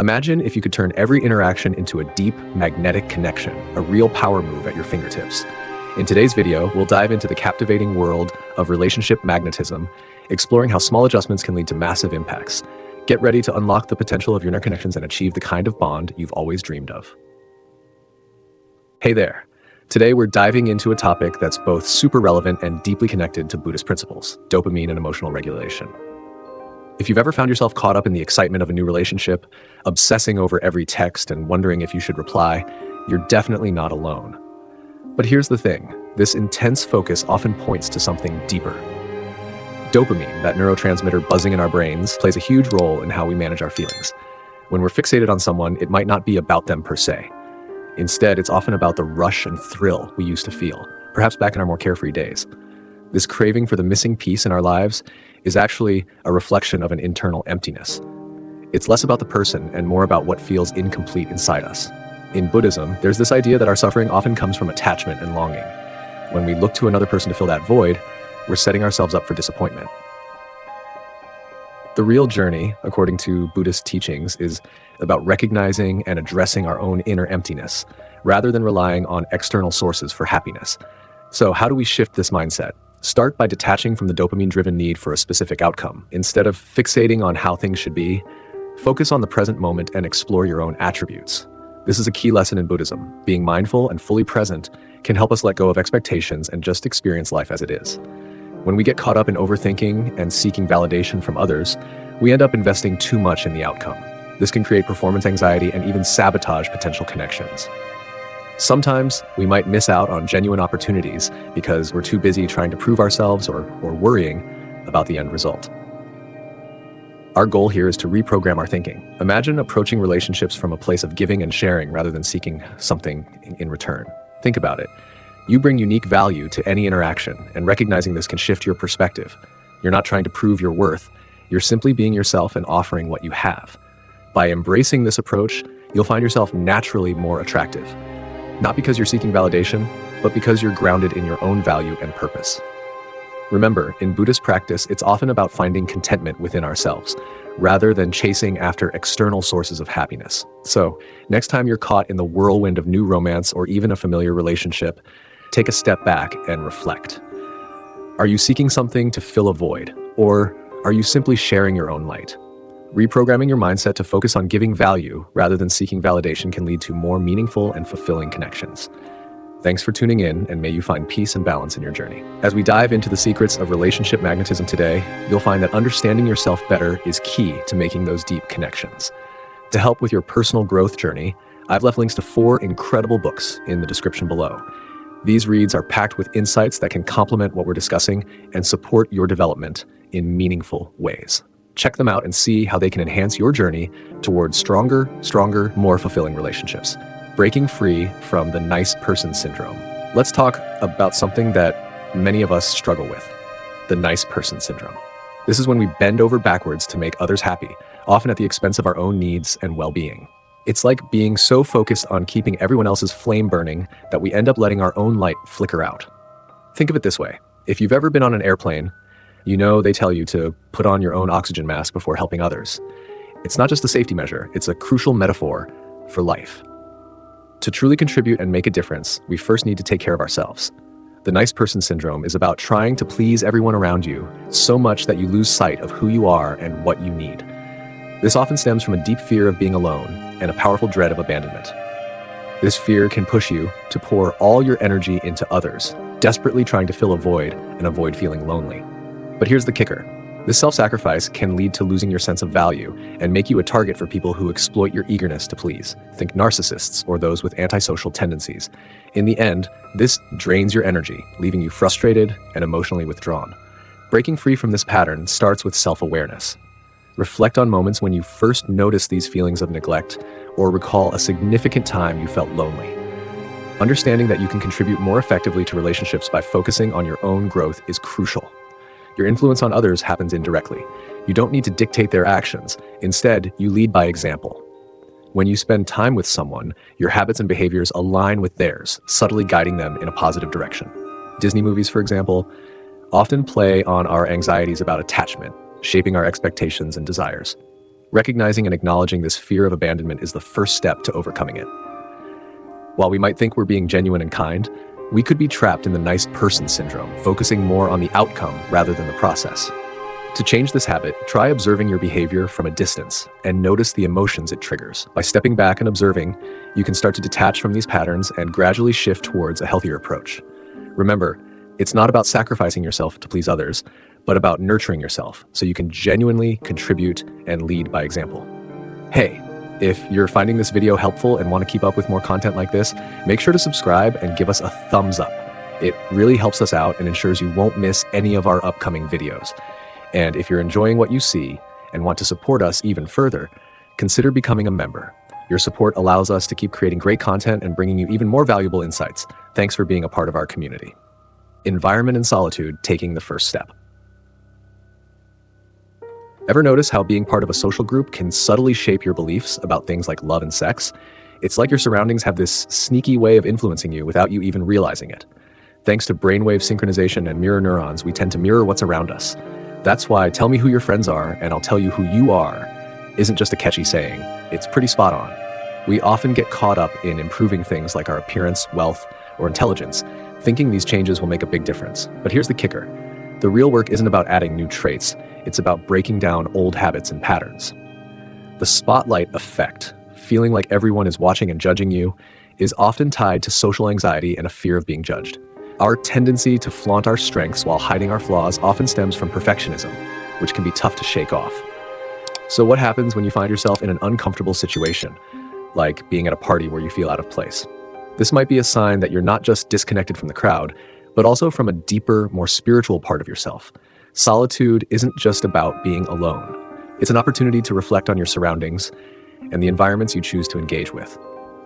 Imagine if you could turn every interaction into a deep magnetic connection, a real power move at your fingertips. In today's video, we'll dive into the captivating world of relationship magnetism, exploring how small adjustments can lead to massive impacts. Get ready to unlock the potential of your interconnections and achieve the kind of bond you've always dreamed of. Hey there. Today, we're diving into a topic that's both super relevant and deeply connected to Buddhist principles, dopamine and emotional regulation. If you've ever found yourself caught up in the excitement of a new relationship, obsessing over every text and wondering if you should reply, you're definitely not alone. But here's the thing, this intense focus often points to something deeper. Dopamine, that neurotransmitter buzzing in our brains, plays a huge role in how we manage our feelings. When we're fixated on someone, it might not be about them per se. Instead, it's often about the rush and thrill we used to feel, perhaps back in our more carefree days. This craving for the missing piece in our lives is actually a reflection of an internal emptiness. It's less about the person and more about what feels incomplete inside us. In Buddhism, there's this idea that our suffering often comes from attachment and longing. When we look to another person to fill that void, we're setting ourselves up for disappointment. The real journey, according to Buddhist teachings, is about recognizing and addressing our own inner emptiness, rather than relying on external sources for happiness. So how do we shift this mindset? Start by detaching from the dopamine-driven need for a specific outcome. Instead of fixating on how things should be, focus on the present moment and explore your own attributes. This is a key lesson in Buddhism. Being mindful and fully present can help us let go of expectations and just experience life as it is. When we get caught up in overthinking and seeking validation from others, we end up investing too much in the outcome. This can create performance anxiety and even sabotage potential connections. Sometimes we might miss out on genuine opportunities because we're too busy trying to prove ourselves or worrying about the end result. Our goal here is to reprogram our thinking. Imagine approaching relationships from a place of giving and sharing rather than seeking something in return. Think about it. You bring unique value to any interaction, and recognizing this can shift your perspective. You're not trying to prove your worth. You're simply being yourself and offering what you have. By embracing this approach, you'll find yourself naturally more attractive. Not because you're seeking validation, but because you're grounded in your own value and purpose. Remember, in Buddhist practice, it's often about finding contentment within ourselves, rather than chasing after external sources of happiness. So, next time you're caught in the whirlwind of new romance or even a familiar relationship, take a step back and reflect. Are you seeking something to fill a void, or are you simply sharing your own light? Reprogramming your mindset to focus on giving value rather than seeking validation can lead to more meaningful and fulfilling connections. Thanks for tuning in, and may you find peace and balance in your journey. As we dive into the secrets of relationship magnetism today, you'll find that understanding yourself better is key to making those deep connections. To help with your personal growth journey, I've left links to 4 incredible books in the description below. These reads are packed with insights that can complement what we're discussing and support your development in meaningful ways. Check them out and see how they can enhance your journey towards stronger, more fulfilling relationships. Breaking free from the nice person syndrome. Let's talk about something that many of us struggle with, the nice person syndrome. This is when we bend over backwards to make others happy, often at the expense of our own needs and well-being. It's like being so focused on keeping everyone else's flame burning that we end up letting our own light flicker out. Think of it this way. If you've ever been on an airplane, you know they tell you to put on your own oxygen mask before helping others. It's not just a safety measure, it's a crucial metaphor for life. To truly contribute and make a difference, we first need to take care of ourselves. The nice person syndrome is about trying to please everyone around you so much that you lose sight of who you are and what you need. This often stems from a deep fear of being alone and a powerful dread of abandonment. This fear can push you to pour all your energy into others, desperately trying to fill a void and avoid feeling lonely. But here's the kicker. This self-sacrifice can lead to losing your sense of value and make you a target for people who exploit your eagerness to please. Think narcissists or those with antisocial tendencies. In the end, this drains your energy, leaving you frustrated and emotionally withdrawn. Breaking free from this pattern starts with self-awareness. Reflect on moments when you first noticed these feelings of neglect, or recall a significant time you felt lonely. Understanding that you can contribute more effectively to relationships by focusing on your own growth is crucial. Your influence on others happens indirectly. You don't need to dictate their actions. Instead, you lead by example. When you spend time with someone, your habits and behaviors align with theirs, subtly guiding them in a positive direction. Disney movies, for example, often play on our anxieties about attachment, shaping our expectations and desires. Recognizing and acknowledging this fear of abandonment is the first step to overcoming it. While we might think we're being genuine and kind, we could be trapped in the nice person syndrome, focusing more on the outcome rather than the process. To change this habit, try observing your behavior from a distance and notice the emotions it triggers. By stepping back and observing, you can start to detach from these patterns and gradually shift towards a healthier approach. Remember, it's not about sacrificing yourself to please others, but about nurturing yourself so you can genuinely contribute and lead by example. Hey, if you're finding this video helpful and want to keep up with more content like this, make sure to subscribe and give us a thumbs up. It really helps us out and ensures you won't miss any of our upcoming videos. And if you're enjoying what you see and want to support us even further, consider becoming a member. Your support allows us to keep creating great content and bringing you even more valuable insights. Thanks for being a part of our community. Environment and solitude, taking the first step. Ever notice how being part of a social group can subtly shape your beliefs about things like love and sex? It's like your surroundings have this sneaky way of influencing you without you even realizing it. Thanks to brainwave synchronization and mirror neurons, we tend to mirror what's around us. That's why "tell me who your friends are and I'll tell you who you are" isn't just a catchy saying, it's pretty spot on. We often get caught up in improving things like our appearance, wealth, or intelligence, thinking these changes will make a big difference. But here's the kicker. The real work isn't about adding new traits, it's about breaking down old habits and patterns. The spotlight effect, feeling like everyone is watching and judging you, is often tied to social anxiety and a fear of being judged. Our tendency to flaunt our strengths while hiding our flaws often stems from perfectionism, which can be tough to shake off. So what happens when you find yourself in an uncomfortable situation, like being at a party where you feel out of place? This might be a sign that you're not just disconnected from the crowd, but also from a deeper, more spiritual part of yourself. Solitude isn't just about being alone. It's an opportunity to reflect on your surroundings and the environments you choose to engage with.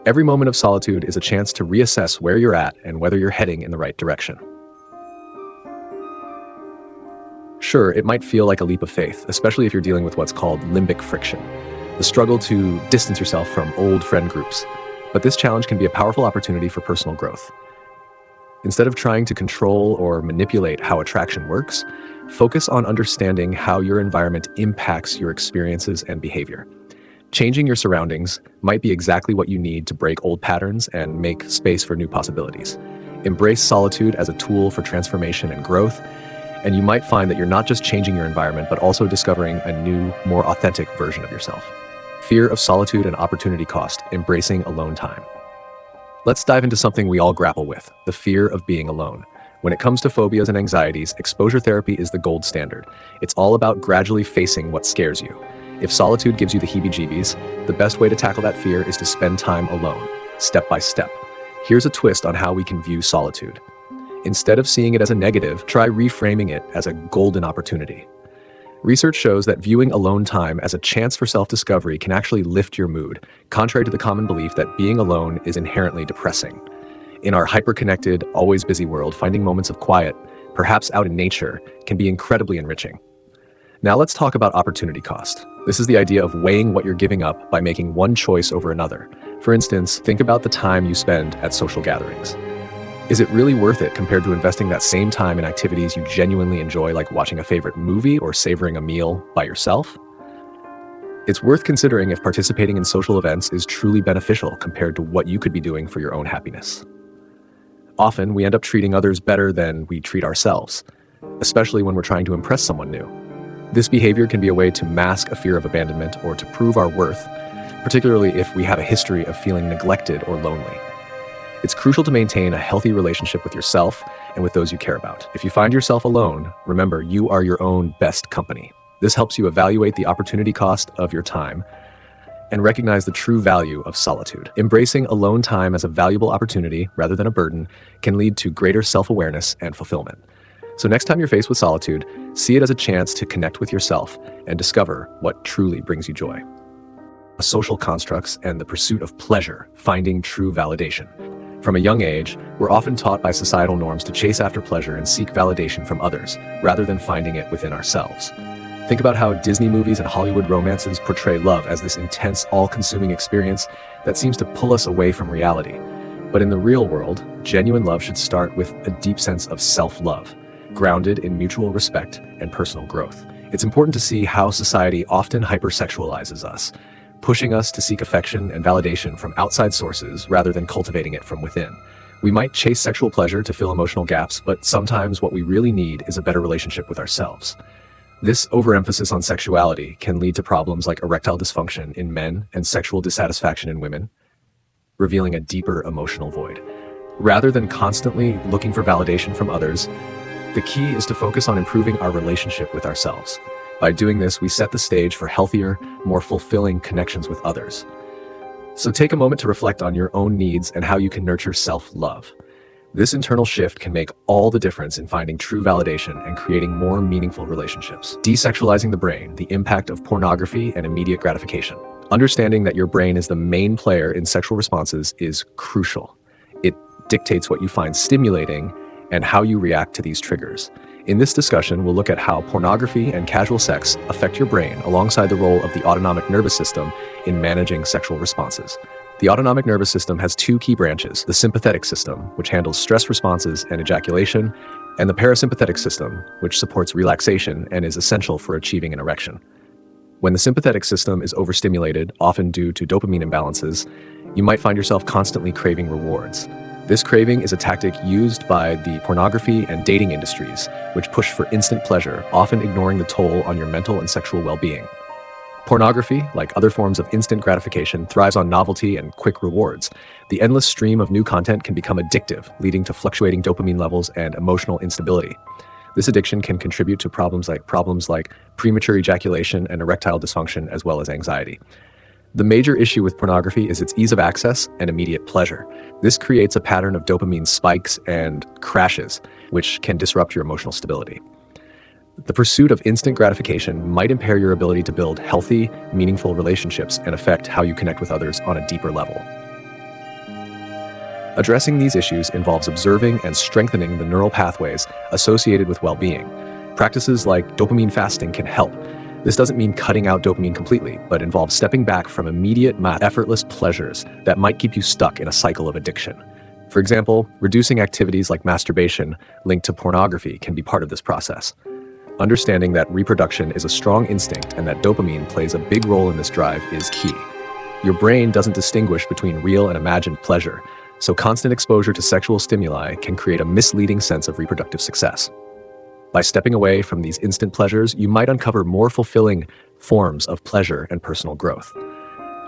Every moment of solitude is a chance to reassess where you're at and whether you're heading in the right direction. Sure, it might feel like a leap of faith, especially if you're dealing with what's called limbic friction, the struggle to distance yourself from old friend groups. But this challenge can be a powerful opportunity for personal growth. Instead of trying to control or manipulate how attraction works, focus on understanding how your environment impacts your experiences and behavior. Changing your surroundings might be exactly what you need to break old patterns and make space for new possibilities. Embrace solitude as a tool for transformation and growth, and you might find that you're not just changing your environment, but also discovering a new, more authentic version of yourself. Fear of solitude and opportunity cost, embracing alone time. Let's dive into something we all grapple with, the fear of being alone. When it comes to phobias and anxieties, exposure therapy is the gold standard. It's all about gradually facing what scares you. If solitude gives you the heebie-jeebies, the best way to tackle that fear is to spend time alone, step by step. Here's a twist on how we can view solitude. Instead of seeing it as a negative, try reframing it as a golden opportunity. Research shows that viewing alone time as a chance for self-discovery can actually lift your mood, contrary to the common belief that being alone is inherently depressing. In our hyper-connected, always busy world, finding moments of quiet, perhaps out in nature, can be incredibly enriching. Now let's talk about opportunity cost. This is the idea of weighing what you're giving up by making one choice over another. For instance, think about the time you spend at social gatherings. Is it really worth it compared to investing that same time in activities you genuinely enjoy, like watching a favorite movie or savoring a meal by yourself? It's worth considering if participating in social events is truly beneficial compared to what you could be doing for your own happiness. Often, we end up treating others better than we treat ourselves, especially when we're trying to impress someone new. This behavior can be a way to mask a fear of abandonment or to prove our worth, particularly if we have a history of feeling neglected or lonely. It's crucial to maintain a healthy relationship with yourself and with those you care about. If you find yourself alone, remember, you are your own best company. This helps you evaluate the opportunity cost of your time and recognize the true value of solitude. Embracing alone time as a valuable opportunity rather than a burden can lead to greater self-awareness and fulfillment. So next time you're faced with solitude, see it as a chance to connect with yourself and discover what truly brings you joy. Social constructs and the pursuit of pleasure, finding true validation. From a young age, we're often taught by societal norms to chase after pleasure and seek validation from others, rather than finding it within ourselves. Think about how Disney movies and Hollywood romances portray love as this intense, all-consuming experience that seems to pull us away from reality. But in the real world, genuine love should start with a deep sense of self-love, grounded in mutual respect and personal growth. It's important to see how society often hypersexualizes us, pushing us to seek affection and validation from outside sources rather than cultivating it from within. We might chase sexual pleasure to fill emotional gaps, but sometimes what we really need is a better relationship with ourselves. This overemphasis on sexuality can lead to problems like erectile dysfunction in men and sexual dissatisfaction in women, revealing a deeper emotional void. Rather than constantly looking for validation from others, the key is to focus on improving our relationship with ourselves. By doing this, we set the stage for healthier, more fulfilling connections with others. So take a moment to reflect on your own needs and how you can nurture self-love. This internal shift can make all the difference in finding true validation and creating more meaningful relationships. Desexualizing the brain, the impact of pornography and immediate gratification. Understanding that your brain is the main player in sexual responses is crucial. It dictates what you find stimulating and how you react to these triggers. In this discussion, we'll look at how pornography and casual sex affect your brain alongside the role of the autonomic nervous system in managing sexual responses. The autonomic nervous system has two key branches: the sympathetic system, which handles stress responses and ejaculation, and the parasympathetic system, which supports relaxation and is essential for achieving an erection. When the sympathetic system is overstimulated, often due to dopamine imbalances, you might find yourself constantly craving rewards. This craving is a tactic used by the pornography and dating industries, which push for instant pleasure, often ignoring the toll on your mental and sexual well-being. Pornography, like other forms of instant gratification, thrives on novelty and quick rewards. The endless stream of new content can become addictive, leading to fluctuating dopamine levels and emotional instability. This addiction can contribute to problems like premature ejaculation and erectile dysfunction, as well as anxiety. The major issue with pornography is its ease of access and immediate pleasure. This creates a pattern of dopamine spikes and crashes, which can disrupt your emotional stability. The pursuit of instant gratification might impair your ability to build healthy, meaningful relationships and affect how you connect with others on a deeper level. Addressing these issues involves observing and strengthening the neural pathways associated with well-being. Practices like dopamine fasting can help. This doesn't mean cutting out dopamine completely, but involves stepping back from immediate, effortless pleasures that might keep you stuck in a cycle of addiction. For example, reducing activities like masturbation linked to pornography can be part of this process. Understanding that reproduction is a strong instinct and that dopamine plays a big role in this drive is key. Your brain doesn't distinguish between real and imagined pleasure, so constant exposure to sexual stimuli can create a misleading sense of reproductive success. By stepping away from these instant pleasures, you might uncover more fulfilling forms of pleasure and personal growth.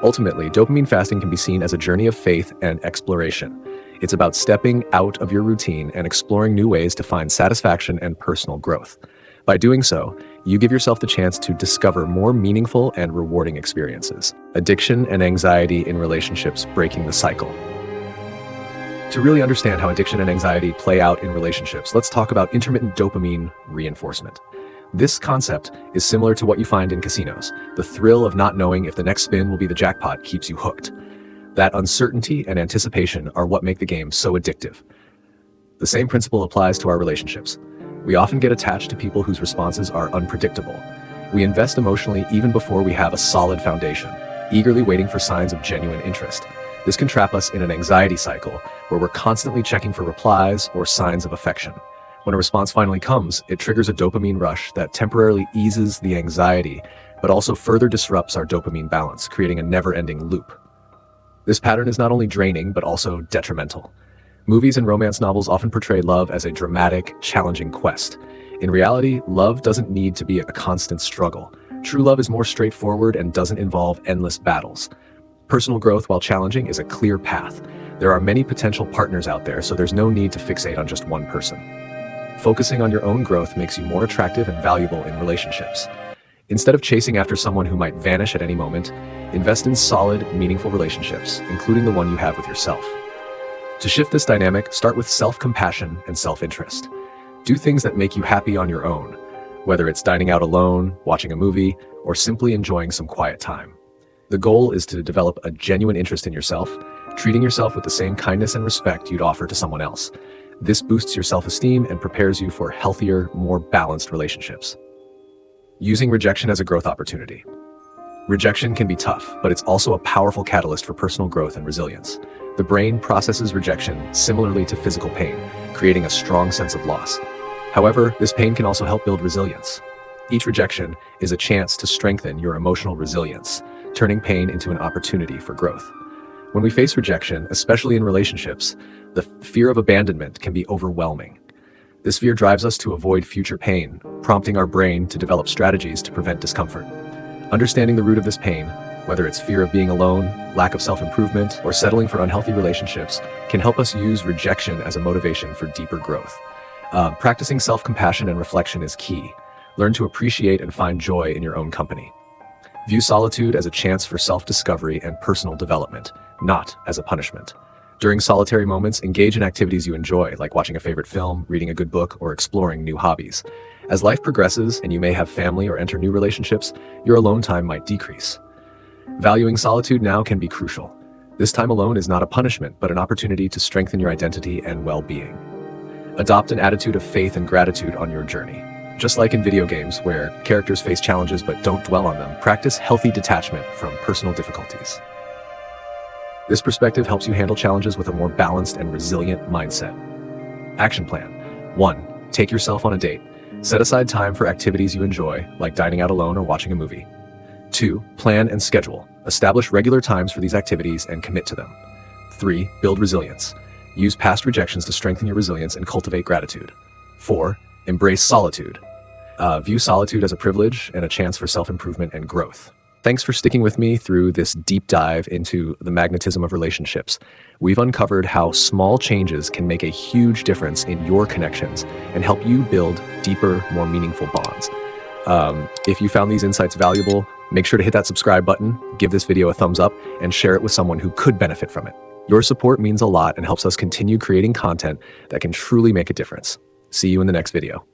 Ultimately, dopamine fasting can be seen as a journey of faith and exploration. It's about stepping out of your routine and exploring new ways to find satisfaction and personal growth. By doing so, you give yourself the chance to discover more meaningful and rewarding experiences. Addiction and anxiety in relationships, breaking the cycle. To really understand how addiction and anxiety play out in relationships, let's talk about intermittent dopamine reinforcement. This concept is similar to what you find in casinos. The thrill of not knowing if the next spin will be the jackpot keeps you hooked. That uncertainty and anticipation are what make the game so addictive. The same principle applies to our relationships. We often get attached to people whose responses are unpredictable. We invest emotionally even before we have a solid foundation, eagerly waiting for signs of genuine interest. This can trap us in an anxiety cycle where we're constantly checking for replies or signs of affection. When a response finally comes, it triggers a dopamine rush that temporarily eases the anxiety, but also further disrupts our dopamine balance, creating a never-ending loop. This pattern is not only draining, but also detrimental. Movies and romance novels often portray love as a dramatic, challenging quest. In reality, love doesn't need to be a constant struggle. True love is more straightforward and doesn't involve endless battles. Personal growth, while challenging, is a clear path. There are many potential partners out there, so there's no need to fixate on just one person. Focusing on your own growth makes you more attractive and valuable in relationships. Instead of chasing after someone who might vanish at any moment, invest in solid, meaningful relationships, including the one you have with yourself. To shift this dynamic, start with self-compassion and self-interest. Do things that make you happy on your own, whether it's dining out alone, watching a movie, or simply enjoying some quiet time. The goal is to develop a genuine interest in yourself, treating yourself with the same kindness and respect you'd offer to someone else. This boosts your self-esteem and prepares you for healthier, more balanced relationships. Using rejection as a growth opportunity. Rejection can be tough, but it's also a powerful catalyst for personal growth and resilience. The brain processes rejection similarly to physical pain, creating a strong sense of loss. However, this pain can also help build resilience. Each rejection is a chance to strengthen your emotional resilience, turning pain into an opportunity for growth. When we face rejection, especially in relationships, the fear of abandonment can be overwhelming. This fear drives us to avoid future pain, prompting our brain to develop strategies to prevent discomfort. Understanding the root of this pain, whether it's fear of being alone, lack of self-improvement, or settling for unhealthy relationships, can help us use rejection as a motivation for deeper growth. Practicing self-compassion and reflection is key. Learn to appreciate and find joy in your own company. View solitude as a chance for self-discovery and personal development, not as a punishment. During solitary moments, engage in activities you enjoy, like watching a favorite film, reading a good book, or exploring new hobbies. As life progresses and you may have family or enter new relationships, your alone time might decrease. Valuing solitude now can be crucial. This time alone is not a punishment, but an opportunity to strengthen your identity and well-being. Adopt an attitude of faith and gratitude on your journey. Just like in video games, where characters face challenges but don't dwell on them, practice healthy detachment from personal difficulties. This perspective helps you handle challenges with a more balanced and resilient mindset. Action plan. 1. Take yourself on a date. Set aside time for activities you enjoy, like dining out alone or watching a movie. 2. Plan and schedule. Establish regular times for these activities and commit to them. 3. Build resilience. Use past rejections to strengthen your resilience and cultivate gratitude. 4. Embrace solitude. View solitude as a privilege and a chance for self-improvement and growth. Thanks for sticking with me through this deep dive into the magnetism of relationships. We've uncovered how small changes can make a huge difference in your connections and help you build deeper, more meaningful bonds. If you found these insights valuable, make sure to hit that subscribe button, give this video a thumbs up, and share it with someone who could benefit from it. Your support means a lot and helps us continue creating content that can truly make a difference. See you in the next video.